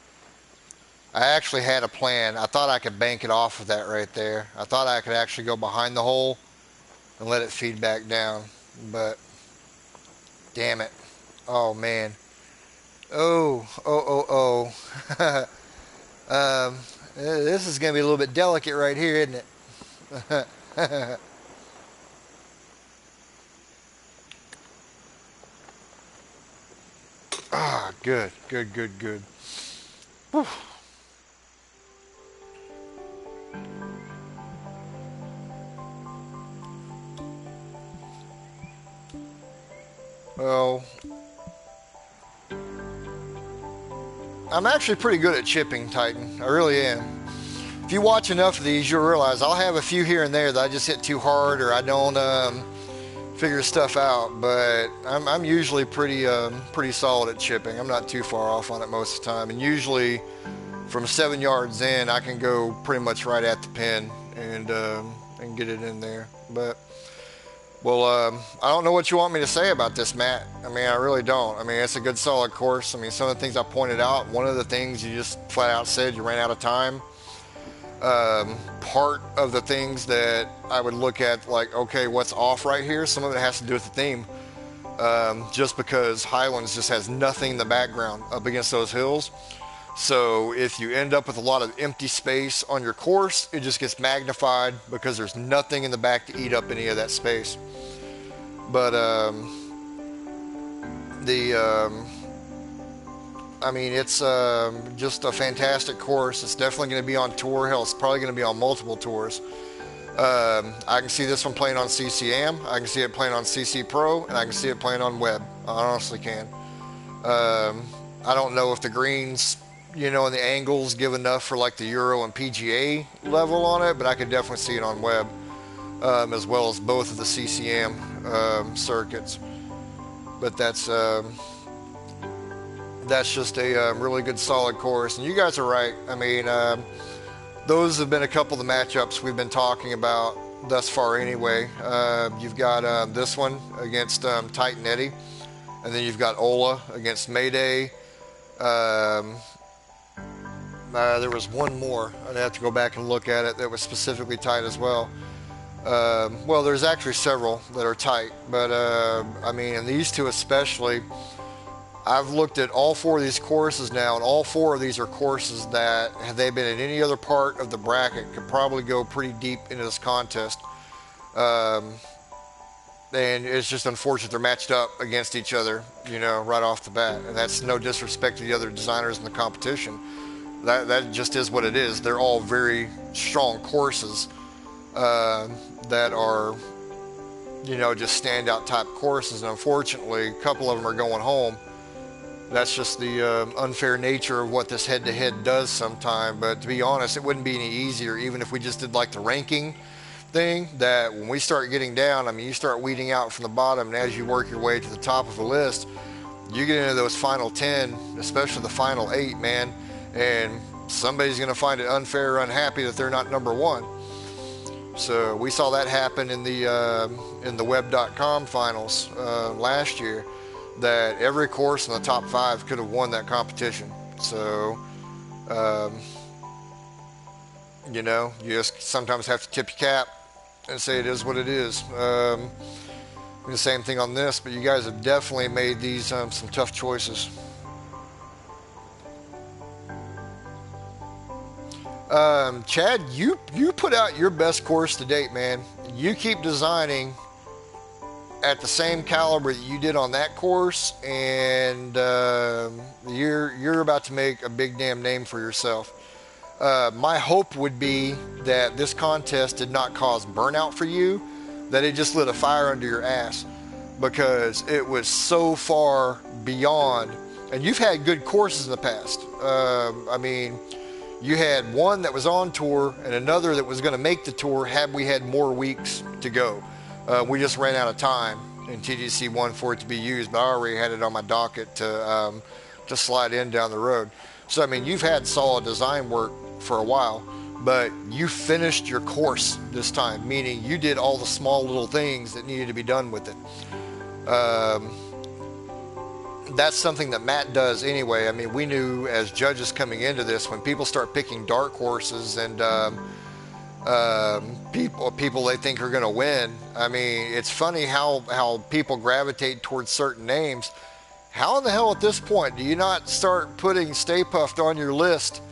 S3: I actually had a plan. I thought I could bank it off of that right there. I thought I could actually go behind the hole and let it feed back down. But, damn it. Oh, man. Oh. This is going to be a little bit delicate right here, isn't it? Ah, good. Whew. Well, I'm actually pretty good at chipping, Titan. I really am. If you watch enough of these, you'll realize I'll have a few here and there that I just hit too hard or I don't figure stuff out. But I'm usually pretty solid at chipping. I'm not too far off on it most of the time. And usually from 7 yards in, I can go pretty much right at the pin and get it in there. But well, I don't know what you want me to say about this, Matt. I mean, I really don't. I mean, it's a good, solid course. I mean, some of the things I pointed out, one of the things you just flat out said you ran out of time. Part of the things that I would look at, like, okay, what's off right here? Some of it has to do with the theme. Just because Highlands just has nothing in the background up against those hills. So if you end up with a lot of empty space on your course, it just gets magnified because there's nothing in the back to eat up any of that space. But I mean, it's just a fantastic course. It's definitely going to be on tour. Hell, it's probably going to be on multiple tours. I can see this one playing on CCM. I can see it playing on CC Pro, and I can see it playing on web. I honestly can. I don't know if the greens, you know, and the angles give enough for like the Euro and PGA level on it, but I could definitely see it on web, as well as both of the CCM circuits. But that's just a really good, solid course. And you guys are right. I mean, those have been a couple of the matchups we've been talking about thus far anyway. You've got this one against Titan Eddie, and then you've got Ola against Mayday. There was one more. I'd have to go back and look at it that was specifically tight as well. Well, there's actually several that are tight, but I mean, and these two especially, I've looked at all 4 of these courses now, and all 4 of these are courses that, had they been in any other part of the bracket, could probably go pretty deep into this contest. And it's just unfortunate they're matched up against each other, you know, right off the bat. And that's no disrespect to the other designers in the competition. That just is what it is. They're all very strong courses that are, you know, just standout type courses. And unfortunately, a couple of them are going home. That's just the unfair nature of what this head-to-head does sometime. But to be honest, it wouldn't be any easier even if we just did like the ranking thing, that when we start getting down, I mean, you start weeding out from the bottom, and as you work your way to the top of a list, you get into those final 10, especially the final 8, man, and somebody's going to find it unfair or unhappy that they're not number 1. So we saw that happen in the web.com finals last year, that every course in the top 5 could have won that competition. So you know, you just sometimes have to tip your cap and say it is what it is. The same thing on this, but you guys have definitely made these some tough choices. Chad, you put out your best course to date, man. You keep designing at the same caliber that you did on that course, and you're about to make a big damn name for yourself. My hope would be that this contest did not cause burnout for you, that it just lit a fire under your ass, because it was so far beyond. And you've had good courses in the past. I mean, you had one that was on tour and another that was going to make the tour had we had more weeks to go. We just ran out of time in TGC 1 for it to be used, but I already had it on my docket to slide in down the road. So, I mean, you've had solid design work for a while, but you finished your course this time, meaning you did all the small little things that needed to be done with it. That's something that Matt does anyway. I mean, we knew as judges coming into this, when people start picking dark horses and people they think are going to win, I mean, it's funny how people gravitate towards certain names. How in the hell at this point do you not start putting Stay Puft on your list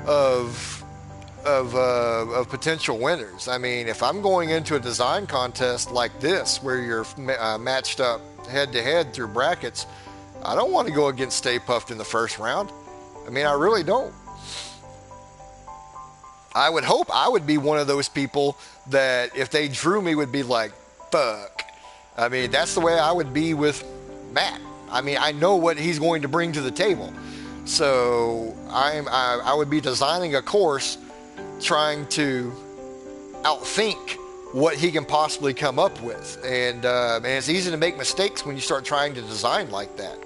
S3: of potential winners? I mean, if I'm going into a design contest like this where you're matched up head to head through brackets, I don't want to go against Stay Puft in the first round. I mean, I really don't. I would hope I would be one of those people that if they drew me would be like, fuck. I mean, that's the way I would be with Matt. I mean, I know what he's going to bring to the table. So I would be designing a course trying to outthink what he can possibly come up with. And it's easy to make mistakes when you start trying to design like that.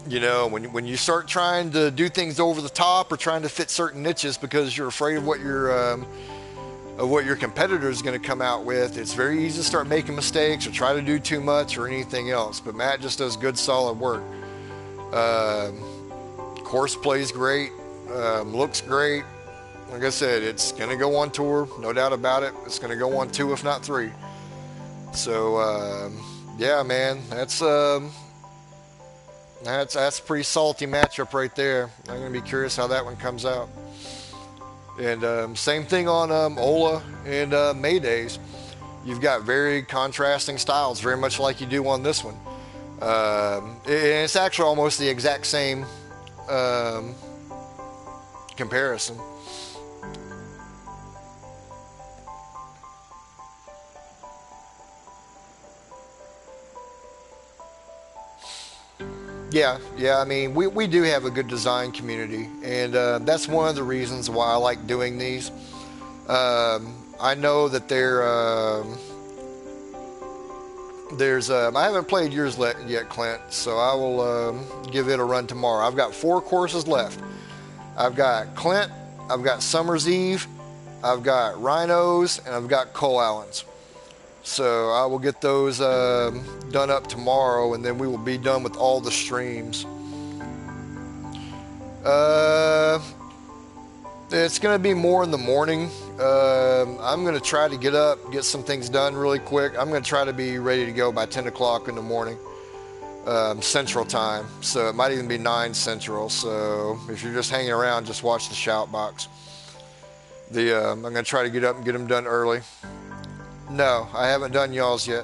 S3: You know, when you start trying to do things over the top or trying to fit certain niches because you're afraid of what your competitor is going to come out with, it's very easy to start making mistakes or try to do too much or anything else. But Matt just does good, solid work. Course plays great, looks great. Like I said, it's going to go on tour, no doubt about it. It's going to go on 2, if not 3. So, yeah, man, that's a pretty salty matchup right there. I'm going to be curious how that one comes out. And same thing on Ola and Maydays. You've got very contrasting styles, very much like you do on this one. And it's actually almost the exact same comparison. Yeah, I mean, we do have a good design community, and that's one of the reasons why I like doing these. I know that I haven't played yours yet, Clint, so I will give it a run tomorrow. I've got 4 courses left. I've got Clint, I've got Summer's Eve, I've got Rhinos, and I've got Cole Allen's. So I will get those done up tomorrow, and then we will be done with all the streams. It's going to be more in the morning. I'm going to try to get up, get some things done really quick. I'm going to try to be ready to go by 10 o'clock in the morning, Central Time. So it might even be 9 Central. So if you're just hanging around, just watch the shout box. I'm going to try to get up and get them done early. No, I haven't done y'all's yet.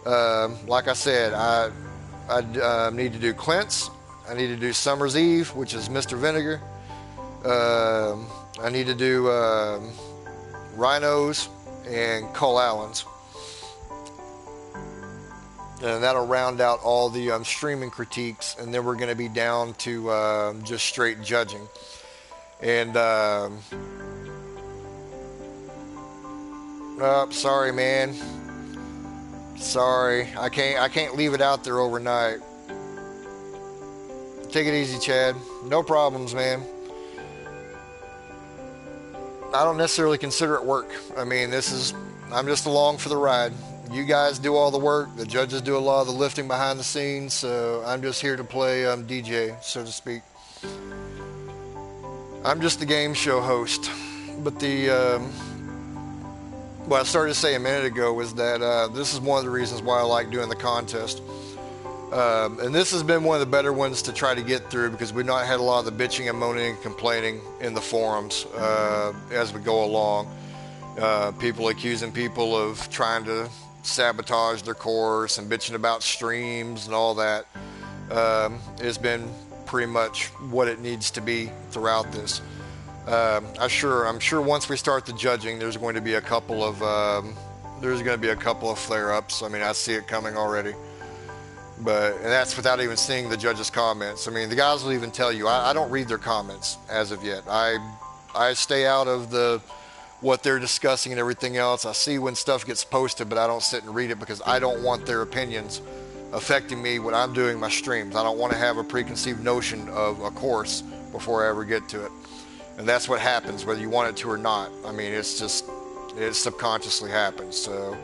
S3: Like I said, I need to do Clint's. I need to do Summer's Eve, which is Mr. Vinegar. I need to do Rhinos and Cole Allen's. and that'll round out all the streaming critiques, and then we're going to be down to just straight judging. And oh, sorry, man. Sorry, I can't leave it out there overnight. Take it easy, Chad. No problems, man. I don't necessarily consider it work. I mean, I'm just along for the ride. You guys do all the work. The judges do a lot of the lifting behind the scenes. So I'm just here to play DJ, so to speak. I'm just the game show host. But what I started to say a minute ago was that this is one of the reasons why I like doing the contest. And this has been one of the better ones to try to get through because we've not had a lot of the bitching and moaning and complaining in the forums as we go along. People accusing people of trying to sabotage their course and bitching about streams and all that. It's been pretty much what it needs to be throughout this. I'm sure once we start the judging, there's going to be a couple of flare-ups. I mean, I see it coming already. And that's without even seeing the judges' comments. I mean, the guys will even tell you, I don't read their comments as of yet. I stay out of what they're discussing and everything else. I see when stuff gets posted, but I don't sit and read it because I don't want their opinions affecting me when I'm doing my streams. I don't want to have a preconceived notion of a course before I ever get to it. And that's what happens, whether you want it to or not. I mean, it subconsciously happens. So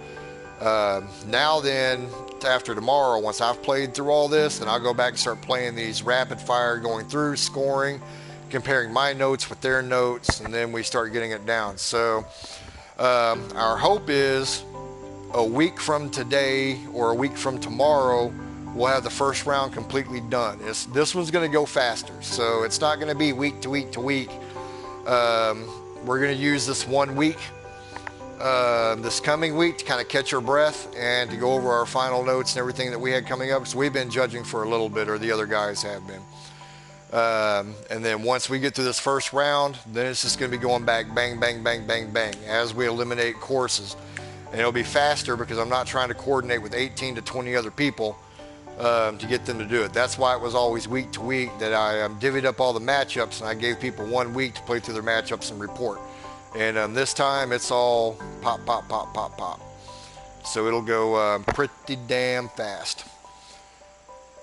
S3: now then, after tomorrow, once I've played through all this, then I'll go back and start playing these rapid fire, going through, scoring, comparing my notes with their notes, and then we start getting it down. So our hope is a week from today or a week from tomorrow, we'll have the first round completely done. This one's going to go faster, so it's not going to be week to week to week. We're going to use this 1 week, this coming week, to kind of catch our breath and to go over our final notes and everything that we had coming up. So we've been judging for a little bit, or the other guys have been. And then once we get through this first round, then it's just going to be going back, bang, bang, bang, bang, bang, as we eliminate courses. And it'll be faster because I'm not trying to coordinate with 18 to 20 other people to get them to do it. That's why it was always week to week that I divvied up all the matchups, and I gave people 1 week to play through their matchups and report. And this time it's all pop, pop, pop, pop, pop. So it'll go pretty damn fast.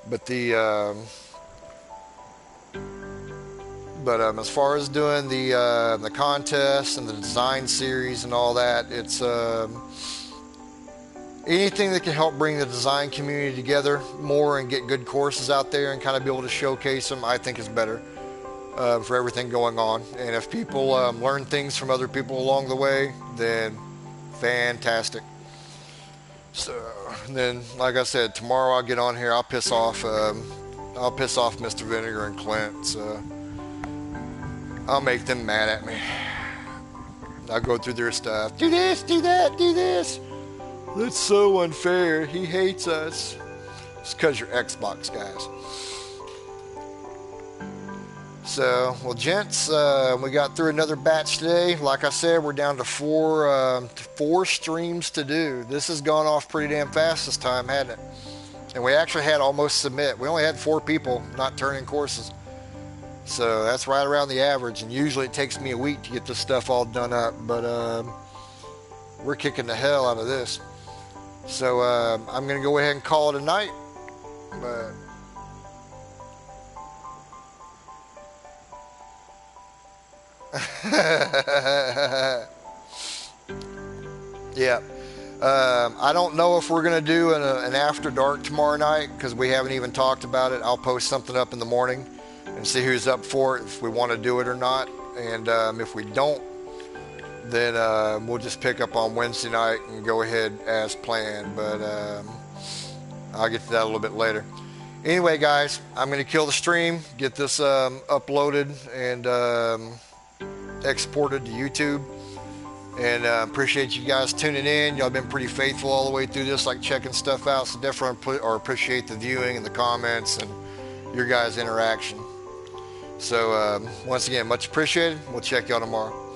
S3: But as far as doing the contest and the design series and all that, it's anything that can help bring the design community together more and get good courses out there and kind of be able to showcase them, I think is better for everything going on. And if people learn things from other people along the way, then fantastic. So then, like I said, tomorrow I'll get on here. I'll piss off Mr. Vinegar and Clint. So I'll make them mad at me. I'll go through their stuff. Do this, do that, do this. That's so unfair. He hates us. It's because you're Xbox guys. So, well, gents, we got through another batch today. Like I said, we're down to four streams to do. This has gone off pretty damn fast this time, hasn't it? And we actually had almost submit. We only had 4 people not turning courses. So that's right around the average. And usually it takes me a week to get this stuff all done up. But we're kicking the hell out of this. So I'm going to go ahead and call it a night. But yeah. I don't know if we're going to do an after dark tomorrow night because we haven't even talked about it. I'll post something up in the morning and see who's up for it, if we want to do it or not. And if we don't, then we'll just pick up on Wednesday night and go ahead as planned. But I'll get to that a little bit later. Anyway, guys, I'm going to kill the stream, get this uploaded and exported to YouTube. And appreciate you guys tuning in. Y'all been pretty faithful all the way through this, like checking stuff out. So definitely appreciate the viewing and the comments and your guys' interaction. So once again, much appreciated. We'll check y'all tomorrow.